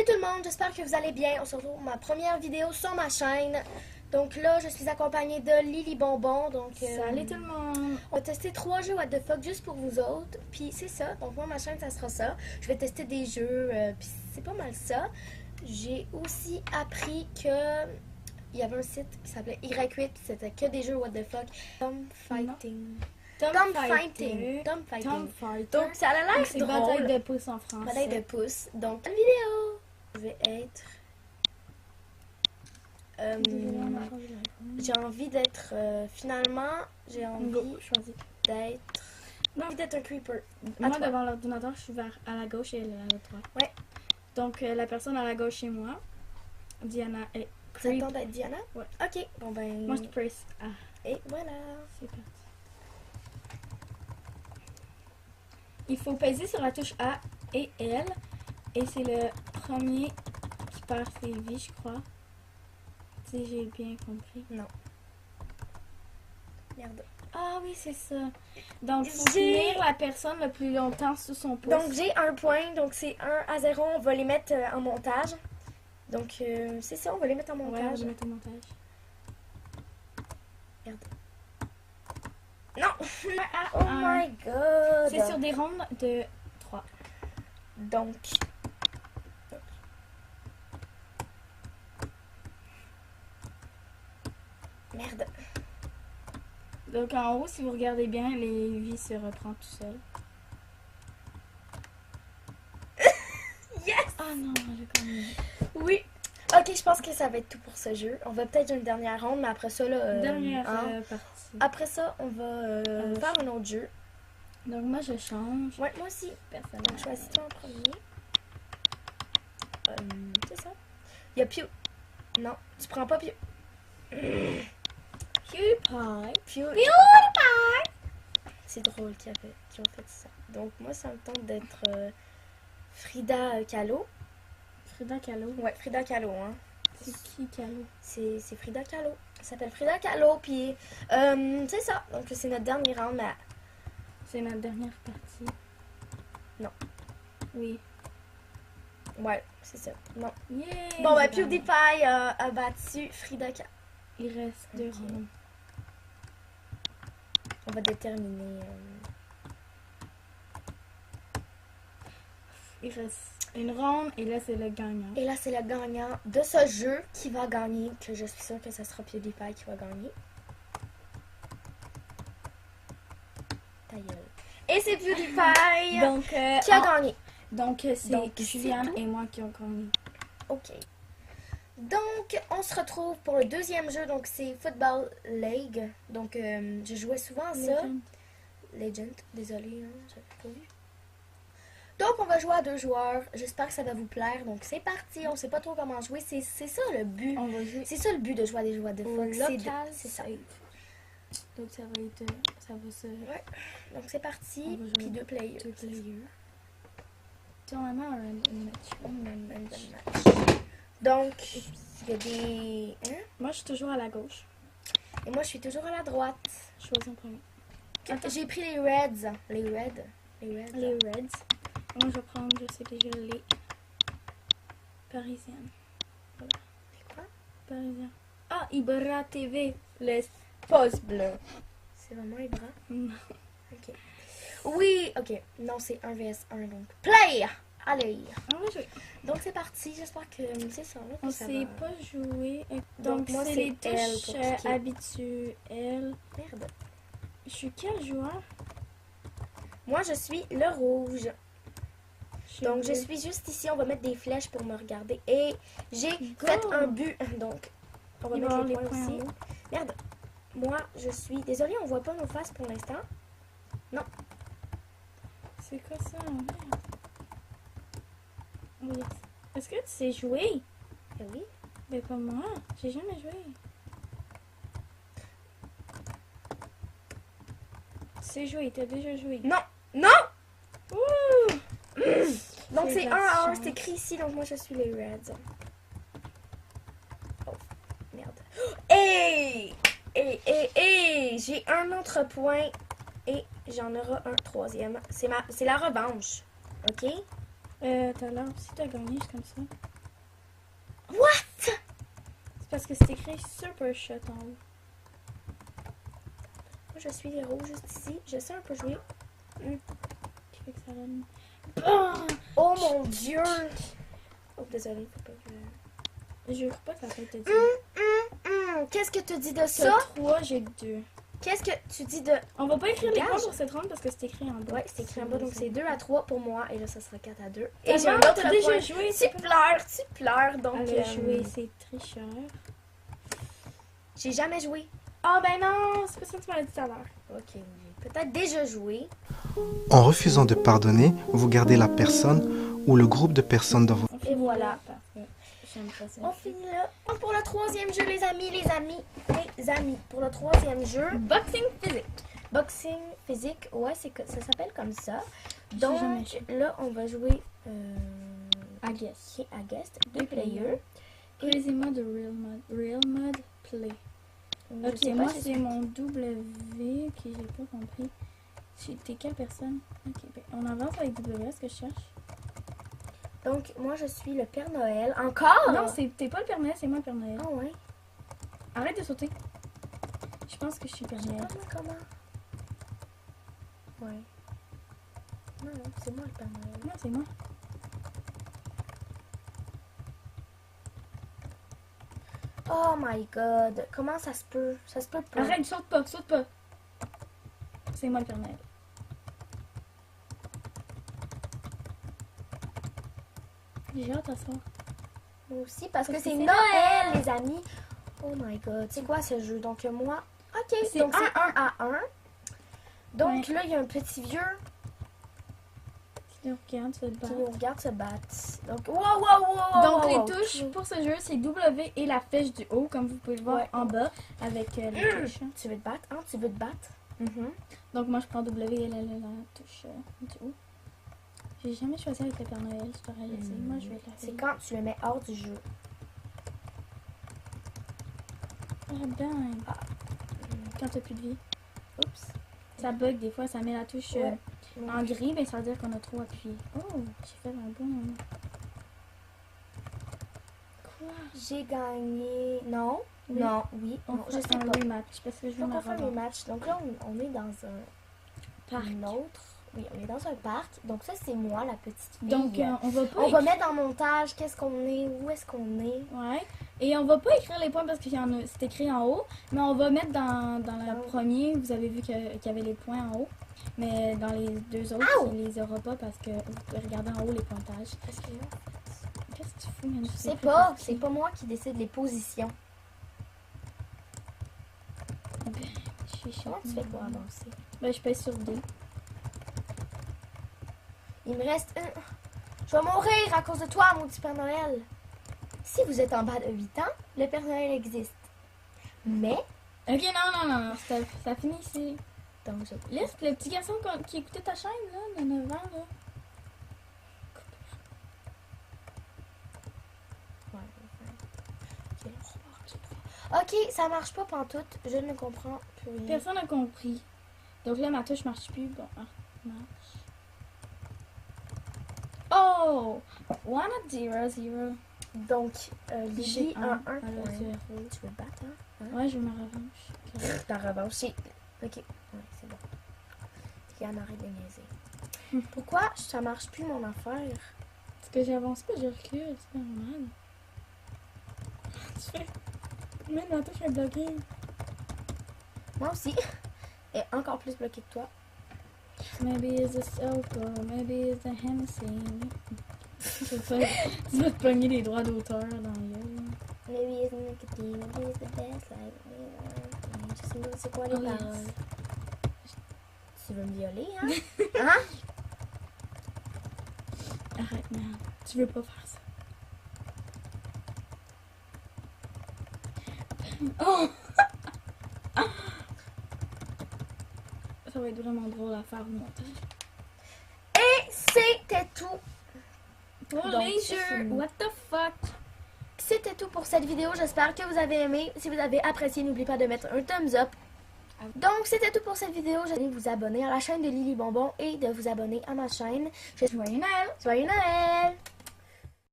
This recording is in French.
Salut tout le monde, j'espère que vous allez bien. On se retrouve pour ma première vidéo sur ma chaîne. Donc là, je suis accompagnée de Lily Bonbon. Donc, salut tout le monde. On va tester 3 jeux What the fuck juste pour vous autres. Puis c'est ça, donc moi ma chaîne ça sera ça. Je vais tester des jeux, puis c'est pas mal ça. J'ai aussi appris que il y avait un site qui s'appelait Y8, c'était que des jeux What the fuck. Tom Fighting. Tom Fighting. Donc ça a l'air C'est drôle. bataille de pouces en français. Bataille de pouces. Donc, une vidéo. Je vais être... j'ai envie d'être... finalement, j'ai envie d'être un creeper. Moi, devant l'ordinateur, je suis à la gauche et elle est à la droite. Ouais. Donc, la personne à la gauche, c'est moi. Diana est Ça tente d'être Diana? Ouais. Ok. Bon ben... Moi, je presse A. Et voilà. C'est parti. Il faut peser sur la touche A et L. Et c'est le premier qui perd ses vies, je crois. Si j'ai bien compris. Non. Merde. Ah oui, c'est ça. Donc, il faut tenir la personne le plus longtemps sous son pouce. Donc, j'ai un point. Donc, c'est 1-0. On va les mettre en montage. Donc, c'est ça. On va les mettre en montage. Ouais, on va les mettre en montage. Merde. Non! Oh my god! C'est sur des rondes de 3. Donc... Merde. Donc en haut, si vous regardez bien, les vies se reprend tout seul. Yes! Ah non, j'ai quand même... Oui. Ok, je pense que ça va être tout pour ce jeu. On va peut-être une dernière ronde, mais après ça, là... Dernière partie. Après ça, on va faire un autre jeu. Donc moi, je change. Ouais, moi aussi. Personnage. Donc, choisis-toi en premier. C'est ça. Il y a Pew. Non, tu prends pas Pew. PewDiePie. C'est drôle qui ont fait ça. Donc, moi, ça me tente d'être Frida Kahlo. Frida Kahlo. Ouais, Frida Kahlo, hein. C'est qui Kahlo? C'est Frida Kahlo. Elle s'appelle Frida Kahlo, puis c'est ça. Donc, c'est notre dernier round, mais... C'est notre dernière partie. Non. Oui. Ouais, c'est ça. Non. Yeah! Bon, ben, PewDiePie a battu Frida Kahlo. Il reste 2 rondes. On va déterminer... Il reste une ronde et là, c'est le gagnant. Et là, c'est le gagnant de ce jeu qui va gagner, que je suis sûre que ce sera PewDiePie qui va gagner. Ta gueule. Et c'est PewDiePie Donc, qui a gagné. Donc, c'est Juliane tout. et moi qui ont gagné. Ok. Donc, on se retrouve pour le deuxième jeu. Donc, c'est Football League. Donc, je jouais souvent à ça. Legend. Désolée, hein, j'avais pas vu. Donc, on va jouer à 2 joueurs. J'espère que ça va vous plaire. Donc, c'est parti. On sait pas trop comment jouer. C'est ça le but. On va jouer. C'est ça le but de jouer à des jeux de fuck. Local, c'est ça. Donc, ça va être. Ça va se. Ouais. Donc, c'est parti. On va jouer Puis 2 players. 2 players. Tournament ou un match? Donc, il y a des... Hein? Moi, je suis toujours à la gauche. Et moi, je suis toujours à la droite. Choisis en premier. J'ai pris les Reds. Les Reds. Les Reds. Moi, je vais prendre, je sais déjà, les Parisiennes. Voilà. C'est quoi? Parisiens. Ah, Ibra TV. Les posts bleus. C'est vraiment les bras? Non. Ok. Oui, ok. Non, c'est 1 vs 1, donc. Play! Allez! On va jouer. Donc, c'est parti. J'espère que c'est ça. Là, que On ça sait va. pas jouer. Donc, moi, c'est c'est les L touches pour cliquer. habituelles. Merde. Je suis quel joueur? Moi, je suis le rouge. Donc, je bleu. suis juste ici. On va mettre des flèches pour me regarder. Et j'ai fait un but. Donc, on va mettre les points aussi. Merde. Moi, je suis... Désolée, on voit pas nos faces pour l'instant. Non. C'est quoi ça? Merde. Oui. Est-ce que tu sais jouer? Eh oui. Mais pas moi. J'ai jamais joué. Tu sais jouer. T'as déjà joué. Non. Non! Ouh! Donc, c'est 1 à 1. chance. C'est écrit ici. Donc, moi, je suis les Reds. Oh. Merde. Hey! J'ai un autre point. Et j'en aurai un troisième. C'est la revanche. OK? Tout à l'heure, si t'as gagné, c'est comme ça. What? C'est parce que c'est écrit Super Shot en haut. Moi, je suis l'héros juste ici. Je sais un peu jouer. Qui fait que ça donne. Bon! Oh mon dieu! Oh, désolé, faut pas que... Je jure pas que ça fait te dire. Qu'est-ce que tu dis de T'as ça? 3, j'ai 2. Qu'est-ce que tu dis de... On va pas écrire les Gage. points pour cette ronde parce que c'est écrit en bas. Ouais, c'est écrit en bas, donc c'est 2-3 pour moi. Et là, ça sera 4-2. Et Et j'ai un autre déjà point. joué. Tu pleures. Donc, Elle a joué, c'est tricheur. j'ai jamais joué. Ah ben non, c'est pas ça que tu m'as dit tout à l'heure. Ok, j'ai peut-être déjà joué. En refusant de pardonner, vous gardez la personne ou le groupe de personnes dans votre... Et voilà. Parce que j'aime pas ça. On finit là. Pour le 3e jeu, les amis. Pour le 3e jeu, Boxing physique. boxing physique. Ouais, ça s'appelle comme ça. J'ai Donc, jamais joué. là, on va jouer... I guess. I guess, Deux 2 players. Crazy Mode ou Real Mode Play. Je Ok, sais pas moi si c'est mon W. Ok, j'ai pas compris. T'es quelle personne? Ok, ben, on avance avec W, est-ce que je cherche? Donc, moi, je suis le Père Noël. Encore? Non, t'es pas le Père Noël, c'est moi le Père Noël. Ah ouais? Arrête de sauter. Je pense que je suis Père Je sais Noël. pas moi comment. Ouais. Non, c'est moi le Père Noël. Non, c'est moi. Oh my god. Comment ça se peut? Ça se peut pas. Arrête, saute pas, saute pas. C'est moi le Père Noël. J'ai hâte à soir. Moi aussi, parce que Parce que c'est c'est Noël, les amis. Oh my god. C'est quoi ce jeu? Donc, moi... Ok, C'est donc c'est 1-1. 1-1. Donc Ouais. là, il y a un petit vieux Tu nous regardes, tu vas te qui battre. nous regarde se battre. Donc, wow. Donc les touches pour ce jeu, c'est W et la flèche du haut, comme vous pouvez le voir Ouais. en bas, avec les touches. Tu veux te battre? Hein? Tu veux te battre? Donc moi je prends W et elle a la touche du haut. J'ai jamais choisi avec le Père Noël, c'est pareil. Moi je vais être la C'est fille. quand tu le mets hors du jeu. Ah ben, quand t'as plus de vie. Oups. Ça bug des fois, ça met la touche Ouais. en gris, ben ça veut dire qu'on a trop appuyé. Oh, j'ai fait un bon... Quoi? J'ai gagné. Non. Oui. Non, oui. On Non, je fait sais un pas. rematch parce que je veux Donc ma on fait les revanche. matchs. Donc là, on est dans un Parc. autre. Oui, on est dans un parc. Donc ça, c'est moi, la petite fille. Donc on va pas on va écrire- mettre en montage qu'est-ce qu'on est, où est-ce qu'on est. Ouais. Et on va pas écrire les points parce que c'est écrit en haut, mais on va mettre dans le Oh. premier, vous avez vu qu'il y avait les points en haut. Mais dans les deux autres, Ow! il les aura pas parce que vous pouvez regarder en haut les pointages. Qu'est-ce qu'il y a? Qu'est-ce que tu fous, Yann? Je sais pas. C'est pas moi qui décide les positions. Je suis Comment tu fais pour choquée. avancer? Ben, je pèse sur D. Il me reste un. Je vais mourir à cause de toi, mon petit Père Noël. Si vous êtes en bas de 8 ans, le Père Noël existe. Mais, Ok, non, ça finit ici. donc je... Laisse le petit garçon qui écoutait ta chaîne, là, de 9 ans, là. Ok, ça marche pas pantoute. Je ne comprends plus rien. Personne n'a compris. Donc là, ma touche marche plus. Bon, marche. Oh! 1-0-0. Donc, Lily, J'ai 1-1. un. point. Alors, Tu veux te battre, hein? ouais, je veux ma revanche. Ok. Ta revanche, c'est... Ok, ouais, c'est bon. Yann, arrête de niaiser. Pourquoi ça marche plus, mon affaire? Parce que j'avance pas, je recule, c'est normal. Tu fais. Même ma touche est bloquée. Moi aussi. Et encore plus bloqué que toi. Maybe it's a sofa, maybe it's a Hennessy. Tu vas te pogner les droits d'auteur dans le gueule. Maybe it's nicotine, maybe it's the best life. Je sais pas c'est quoi les Oh, yes. paroles. Tu veux me violer, hein? Hein? Arrête, man. Tu veux pas faire ça. Oh! Ça va être vraiment drôle à faire au montage. Et c'était tout. Pour Donc, les c'est jeux, fini. what the fuck? C'était tout pour cette vidéo. J'espère que vous avez aimé. Si vous avez apprécié, n'oubliez pas de mettre un thumbs up Donc, c'était tout pour cette vidéo. J'allais vous abonner à la chaîne de Lily Bonbon et de vous abonner à ma chaîne. Joyeux Noël! Joyeux Noël!